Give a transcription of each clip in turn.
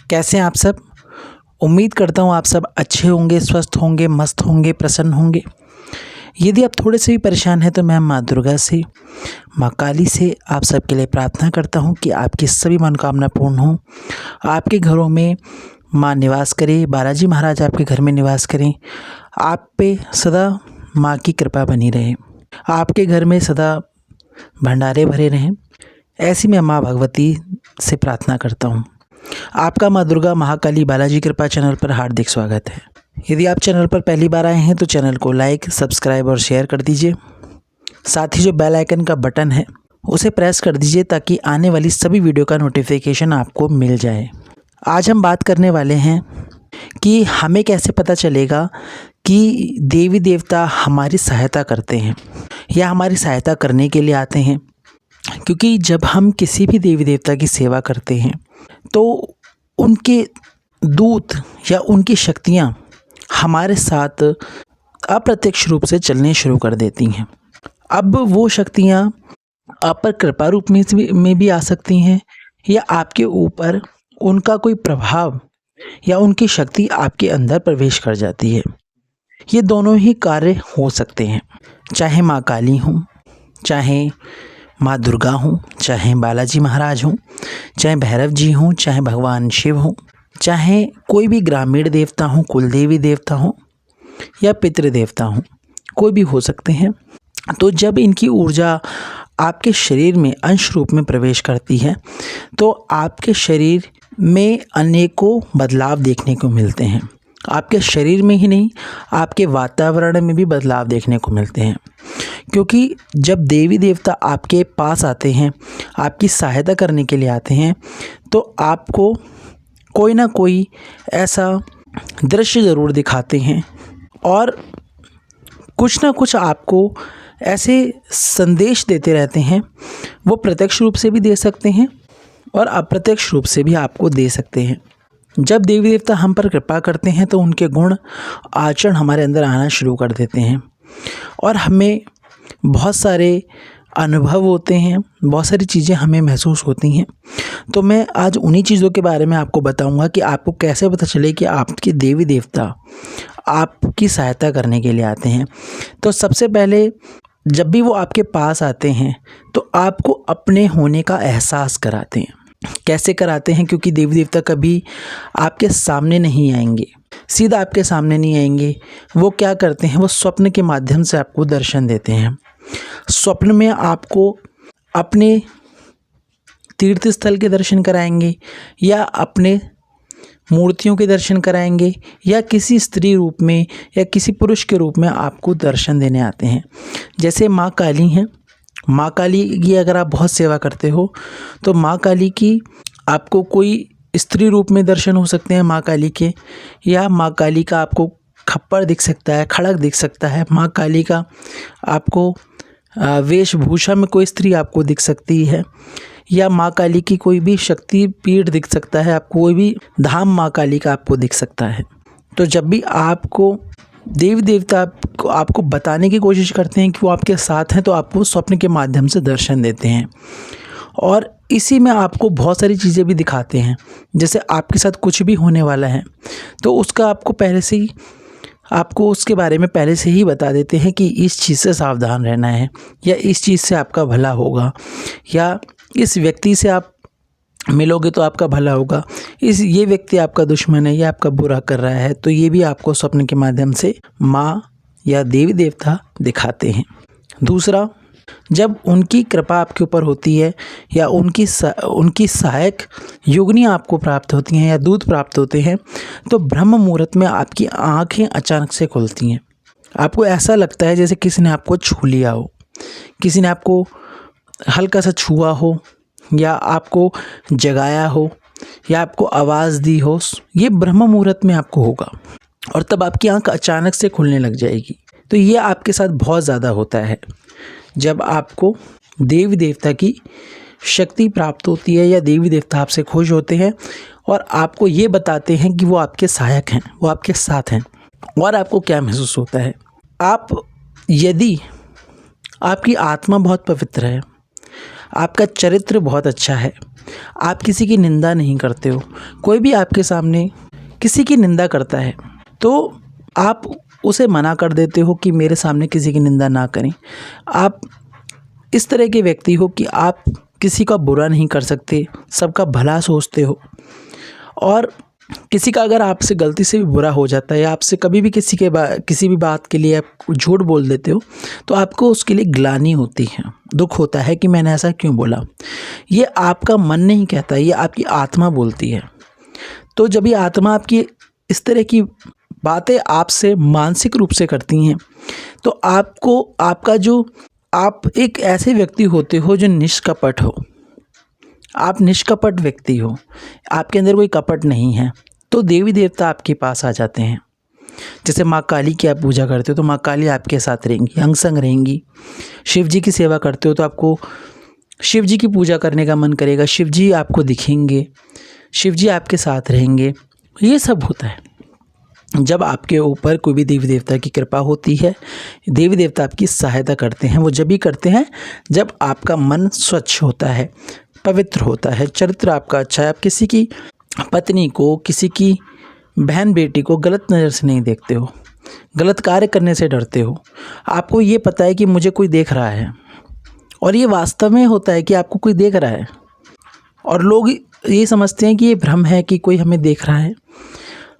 कैसे हैं आप सब। उम्मीद करता हूँ आप सब अच्छे होंगे, स्वस्थ होंगे, मस्त होंगे, प्रसन्न होंगे। यदि आप थोड़े से भी परेशान हैं तो मैं माँ दुर्गा से, माँ काली से आप सबके लिए प्रार्थना करता हूँ कि आपकी सभी मनोकामना पूर्ण हो। आपके घरों में माँ निवास करे, बालाजी महाराज आपके घर में निवास करें, आप पे सदा माँ की कृपा बनी रहे, आपके घर में सदा भंडारे भरे रहें। ऐसी मैं माँ भगवती से प्रार्थना करता हूँ। आपका माँ दुर्गा महाकाली बालाजी कृपा चैनल पर हार्दिक स्वागत है। यदि आप चैनल पर पहली बार आए हैं तो चैनल को लाइक, सब्सक्राइब और शेयर कर दीजिए। साथ ही जो बेल आइकन का बटन है उसे प्रेस कर दीजिए ताकि आने वाली सभी वीडियो का नोटिफिकेशन आपको मिल जाए। आज हम बात करने वाले हैं कि हमें कैसे पता चलेगा कि देवी देवता हमारी सहायता करते हैं या हमारी सहायता करने के लिए आते हैं। क्योंकि जब हम किसी भी देवी देवता की सेवा करते हैं तो उनके दूत या उनकी शक्तियाँ हमारे साथ अप्रत्यक्ष रूप से चलने शुरू कर देती हैं। अब वो शक्तियाँ आप पर कृपा रूप में भी आ सकती हैं या आपके ऊपर उनका कोई प्रभाव या उनकी शक्ति आपके अंदर प्रवेश कर जाती है। ये दोनों ही कार्य हो सकते हैं, चाहे माँ काली हों, चाहे माँ दुर्गा हों, चाहे बालाजी महाराज हों, चाहे भैरव जी हों, चाहे भगवान शिव हों, चाहे कोई भी ग्रामीण देवता हों, कुल देवी देवता हों या पितृ देवता हों, कोई भी हो सकते हैं। तो जब इनकी ऊर्जा आपके शरीर में अंश रूप में प्रवेश करती है तो आपके शरीर में अनेकों बदलाव देखने को मिलते हैं। आपके शरीर में ही नहीं, आपके वातावरण में भी बदलाव देखने को मिलते हैं। क्योंकि जब देवी देवता आपके पास आते हैं, आपकी सहायता करने के लिए आते हैं, तो आपको कोई ना कोई ऐसा दृश्य ज़रूर दिखाते हैं और कुछ ना कुछ आपको ऐसे संदेश देते रहते हैं। वो प्रत्यक्ष रूप से भी दे सकते हैं और अप्रत्यक्ष रूप से भी आपको दे सकते हैं। जब देवी देवता हम पर कृपा करते हैं तो उनके गुण आचरण हमारे अंदर आना शुरू कर देते हैं और हमें बहुत सारे अनुभव होते हैं, बहुत सारी चीज़ें हमें महसूस होती हैं। तो मैं आज उन्हीं चीज़ों के बारे में आपको बताऊंगा कि आपको कैसे पता चले कि आपके देवी देवता आपकी सहायता करने के लिए आते हैं। तो सबसे पहले जब भी वो आपके पास आते हैं तो आपको अपने होने का एहसास कराते हैं। कैसे कराते हैं? क्योंकि देवी देवता कभी आपके सामने नहीं आएंगे, सीधा आपके सामने नहीं आएंगे। वो क्या करते हैं? वो स्वप्न के माध्यम से आपको दर्शन देते हैं। स्वप्न में आपको अपने तीर्थ स्थल के दर्शन कराएंगे या अपने मूर्तियों के दर्शन कराएंगे या किसी स्त्री रूप में या किसी पुरुष के रूप में आपको दर्शन देने आते हैं। जैसे माँ काली हैं, माँ काली की अगर आप बहुत सेवा करते हो तो माँ काली की आपको कोई स्त्री रूप में दर्शन हो सकते हैं माँ काली के, या माँ काली का आपको खप्पर दिख सकता है, खड़ग दिख सकता है। माँ काली का आपको वेशभूषा में कोई स्त्री आपको दिख सकती है, या माँ काली की कोई भी शक्ति पीठ दिख सकता है, आपको कोई भी धाम माँ काली का आपको दिख सकता है। तो जब भी आपको देवी देवता आपको बताने की कोशिश करते हैं कि वो आपके साथ हैं तो आपको स्वप्न के माध्यम से दर्शन देते हैं और इसी में आपको बहुत सारी चीज़ें भी दिखाते हैं। जैसे आपके साथ कुछ भी होने वाला है तो उसका आपको पहले से ही आपको उसके बारे में पहले से ही बता देते हैं कि इस चीज़ से सावधान रहना है, या इस चीज़ से आपका भला होगा, या इस व्यक्ति से आप मिलोगे तो आपका भला होगा, ये व्यक्ति आपका दुश्मन है, ये आपका बुरा कर रहा है। तो ये भी आपको स्वप्न के माध्यम से माँ या देवी देवता दिखाते हैं। दूसरा, जब उनकी कृपा आपके ऊपर होती है या उनकी सहायक योगिनी आपको प्राप्त होती हैं या दूत प्राप्त होते हैं तो ब्रह्म मुहूर्त में आपकी आँखें अचानक से खुलती हैं। आपको ऐसा लगता है जैसे किसी ने आपको छू लिया हो, किसी ने आपको हल्का सा छुआ हो या आपको जगाया हो या आपको आवाज़ दी हो। ये ब्रह्म मुहूर्त में आपको होगा और तब आपकी आंख अचानक से खुलने लग जाएगी। तो ये आपके साथ बहुत ज़्यादा होता है जब आपको देवी देवता की शक्ति प्राप्त होती है या देवी देवता आपसे खुश होते हैं और आपको ये बताते हैं कि वो आपके सहायक हैं, वो आपके साथ हैं। और आपको क्या महसूस होता है? आप यदि आपकी आत्मा बहुत पवित्र है, आपका चरित्र बहुत अच्छा है, आप किसी की निंदा नहीं करते हो। कोई भी आपके सामने किसी की निंदा करता है तो आप उसे मना कर देते हो कि मेरे सामने किसी की निंदा ना करें। आप इस तरह के व्यक्ति हो कि आप किसी का बुरा नहीं कर सकते, सबका भला सोचते हो। और किसी का अगर आपसे गलती से भी बुरा हो जाता है या आपसे कभी भी किसी भी बात के लिए आप झूठ बोल देते हो तो आपको उसके लिए ग्लानि होती है, दुख होता है कि मैंने ऐसा क्यों बोला। ये आपका मन नहीं कहता, ये आपकी आत्मा बोलती है। तो जब ये आत्मा आपकी इस तरह की बातें आपसे मानसिक रूप से करती हैं तो आपको आप एक ऐसे व्यक्ति होते हो जो निष्कपट हो। आप निष्कपट व्यक्ति हो, आपके अंदर कोई कपट नहीं है, तो देवी देवता आपके पास आ जाते हैं। जैसे माँ काली की आप पूजा करते हो तो माँ काली आपके साथ रहेंगी, अंग संग रहेंगी। शिव जी की सेवा करते हो तो आपको शिव जी की पूजा करने का मन करेगा, शिव जी आपको दिखेंगे, शिव जी आपके साथ रहेंगे। ये सब होता है जब आपके ऊपर कोई भी देवी देवता की कृपा होती है। देवी देवता आपकी सहायता करते हैं, वो जब भी करते हैं जब आपका मन स्वच्छ होता है, पवित्र होता है, चरित्र आपका अच्छा है। आप किसी की पत्नी को, किसी की बहन बेटी को गलत नज़र से नहीं देखते हो, गलत कार्य करने से डरते हो। आपको ये पता है कि मुझे कोई देख रहा है, और ये वास्तव में होता है कि आपको कोई देख रहा है, और लोग ये समझते हैं कि ये भ्रम है कि कोई हमें देख रहा है।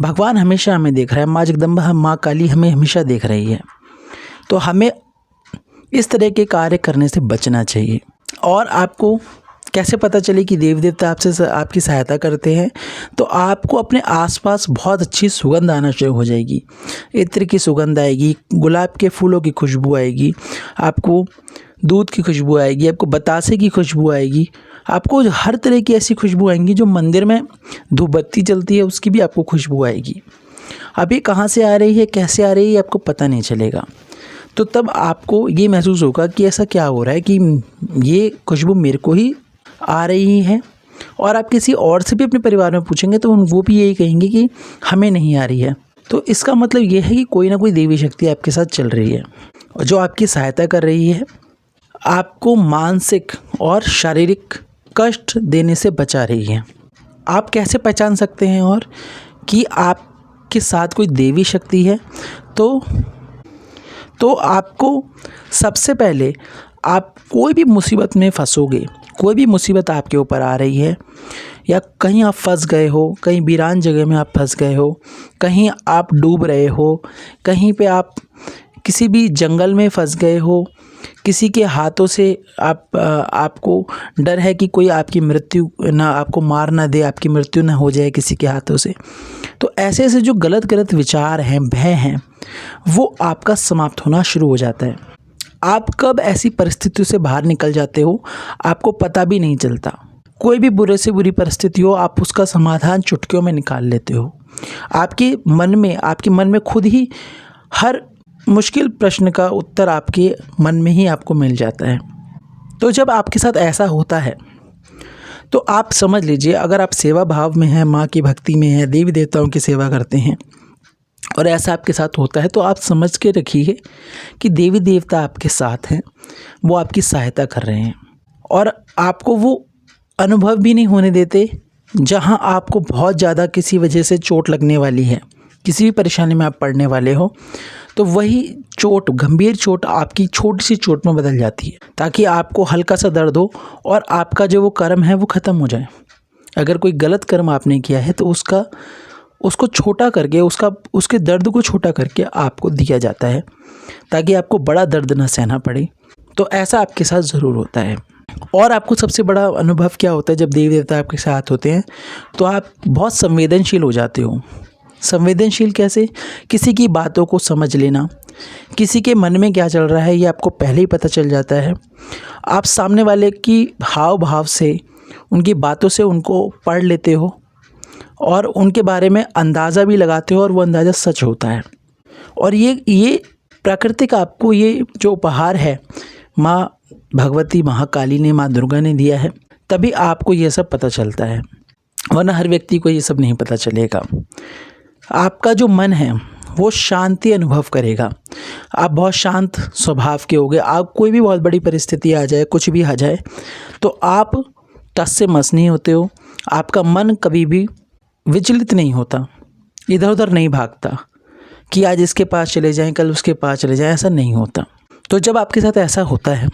भगवान हमेशा हमें देख रहा है, माँ जगदम्बा, माँ काली हमें हमेशा देख रही है। तो हमें इस तरह के कार्य करने से बचना चाहिए। और आपको कैसे पता चले कि देवी देवता आपकी सहायता करते हैं? तो आपको अपने आसपास बहुत अच्छी सुगंध आना शुरू हो जाएगी। इत्र की सुगंध आएगी, गुलाब के फूलों की खुशबू आएगी, आपको दूध की खुशबू आएगी, आपको बतासे की खुशबू आएगी, आपको हर तरह की ऐसी खुशबू आएंगी। जो मंदिर में धूप बत्ती जलती है उसकी भी आपको खुशबू आएगी। अब ये कहाँ से आ रही है, कैसे आ रही है, आपको पता नहीं चलेगा। तो तब आपको ये महसूस होगा कि ऐसा क्या हो रहा है कि ये खुशबू मेरे को ही आ रही है। और आप किसी और से भी अपने परिवार में पूछेंगे तो वो भी यही कहेंगे कि हमें नहीं आ रही है। तो इसका मतलब ये है कि कोई ना कोई देवी शक्ति आपके साथ चल रही है और जो आपकी सहायता कर रही है, आपको मानसिक और शारीरिक कष्ट देने से बचा रही है। आप कैसे पहचान सकते हैं और कि आपके साथ कोई देवी शक्ति है? तो आपको सबसे पहले, आप कोई भी मुसीबत में फंसोगे, कोई भी मुसीबत आपके ऊपर आ रही है, या कहीं आप फंस गए हो, कहीं वीरान जगह में आप फंस गए हो, कहीं आप डूब रहे हो, कहीं पे आप किसी भी जंगल में फंस गए हो, किसी के हाथों से आपको डर है कि कोई आपकी मृत्यु ना, आपको मार ना दे, आपकी मृत्यु ना हो जाए किसी के हाथों से। तो ऐसे ऐसे जो गलत विचार हैं, भय हैं, वो आपका समाप्त होना शुरू हो जाता है। आप कब ऐसी परिस्थितियों से बाहर निकल जाते हो आपको पता भी नहीं चलता। कोई भी बुरे से बुरी परिस्थिति हो, आप उसका समाधान चुटकियों में निकाल लेते हो। आपके मन में खुद ही हर मुश्किल प्रश्न का उत्तर आपके मन में ही आपको मिल जाता है। तो जब आपके साथ ऐसा होता है तो आप समझ लीजिए, अगर आप सेवा भाव में हैं, माँ की भक्ति में हैं, देवी देवताओं की सेवा करते हैं और ऐसा आपके साथ होता है, तो आप समझ के रखिए कि देवी देवता आपके साथ हैं, वो आपकी सहायता कर रहे हैं। और आपको वो अनुभव भी नहीं होने देते जहाँ आपको बहुत ज़्यादा किसी वजह से चोट लगने वाली है, किसी भी परेशानी में आप पड़ने वाले हो, तो वही चोट, गंभीर चोट आपकी छोटी सी चोट में बदल जाती है, ताकि आपको हल्का सा दर्द हो और आपका जो वो कर्म है वो ख़त्म हो जाए। अगर कोई गलत कर्म आपने किया है तो उसको छोटा करके, उसके दर्द को छोटा करके आपको दिया जाता है, ताकि आपको बड़ा दर्द न सहना पड़े। तो ऐसा आपके साथ ज़रूर होता है। और आपको सबसे बड़ा अनुभव क्या होता है जब देवी देवता आपके साथ होते हैं? तो आप बहुत संवेदनशील हो जाते हो। संवेदनशील कैसे? किसी की बातों को समझ लेना, किसी के मन में क्या चल रहा है ये आपको पहले ही पता चल जाता है। आप सामने वाले की हाव भाव से, उनकी बातों से उनको पढ़ लेते हो और उनके बारे में अंदाज़ा भी लगाते हो, और वो अंदाज़ा सच होता है। और ये प्रकृति का आपको ये जो उपहार है माँ भगवती, महाकाली ने, माँ दुर्गा ने दिया है, तभी आपको ये सब पता चलता है, वरना हर व्यक्ति को ये सब नहीं पता चलेगा। आपका जो मन है वो शांति अनुभव करेगा। आप बहुत शांत स्वभाव के होगे। आप कोई भी बहुत बड़ी परिस्थिति आ जाए, कुछ भी आ जाए, तो आप टस से मस नहीं होते हो। आपका मन कभी भी विचलित नहीं होता, इधर उधर नहीं भागता कि आज इसके पास चले जाएं, कल उसके पास चले जाएं, ऐसा नहीं होता। तो जब आपके साथ ऐसा होता है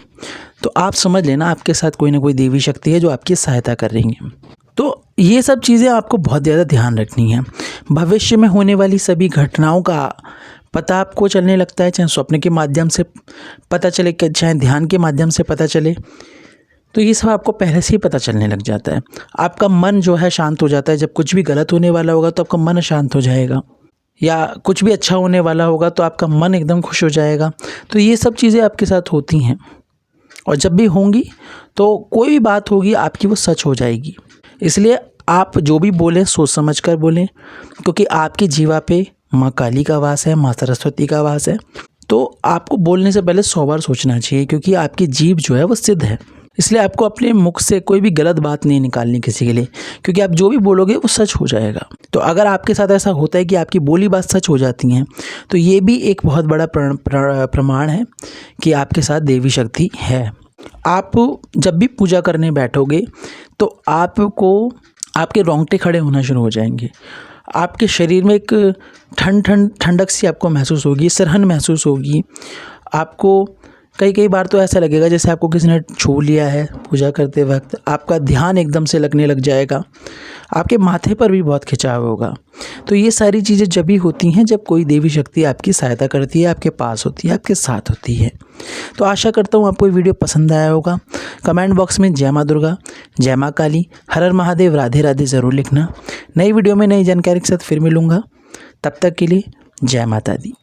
तो आप समझ लेना आपके साथ कोई ना कोई देवी शक्ति है जो आपकी सहायता कर रही है। तो ये सब चीज़ें आपको बहुत ज़्यादा ध्यान रखनी है। भविष्य में होने वाली सभी घटनाओं का पता आपको चलने लगता है, चाहे स्वप्न के माध्यम से पता चले, चाहे ध्यान के माध्यम से पता चले, तो ये सब आपको पहले से ही पता चलने लग जाता है। आपका मन जो है शांत हो जाता है। जब कुछ भी गलत होने वाला होगा तो आपका मन शांत हो जाएगा, या कुछ भी अच्छा होने वाला होगा तो आपका मन एकदम खुश हो जाएगा। तो ये सब चीज़ें आपके साथ होती हैं, और जब भी होंगी तो कोई भी बात होगी आपकी वो सच हो जाएगी। इसलिए आप जो भी बोलें सोच समझ कर बोलें, क्योंकि आपकी जीवा पे माँ काली का वास है, माँ सरस्वती का वास है। तो आपको बोलने से पहले 100 बार सोचना चाहिए, क्योंकि आपकी जीभ जो है वो सिद्ध है। इसलिए आपको अपने मुख से कोई भी गलत बात नहीं निकालनी किसी के लिए, क्योंकि आप जो भी बोलोगे वो सच हो जाएगा। तो अगर आपके साथ ऐसा होता है कि आपकी बोली बात सच हो जाती हैं, तो ये भी एक बहुत बड़ा प्रमाण है कि आपके साथ देवी शक्ति है। आप जब भी पूजा करने बैठोगे तो आपको आपके रोंगटे खड़े होना शुरू हो जाएंगे। आपके शरीर में एक ठंडक सी आपको महसूस होगी, सरहन महसूस होगी। आपको कई बार तो ऐसा लगेगा जैसे आपको किसी ने छू लिया है पूजा करते वक्त। आपका ध्यान एकदम से लगने लग जाएगा। आपके माथे पर भी बहुत खिंचाव होगा। तो ये सारी चीज़ें जब भी होती हैं जब कोई देवी शक्ति आपकी सहायता करती है, आपके पास होती है, आपके साथ होती है। तो आशा करता हूँ आपको ये वीडियो पसंद आया होगा। कमेंट बॉक्स में जय माँ दुर्गा, जय माँ काली, हर हर महादेव, राधे राधे ज़रूर लिखना। नई वीडियो में नई जानकारी के साथ फिर मिलूँगा। तब तक के लिए जय माता दी।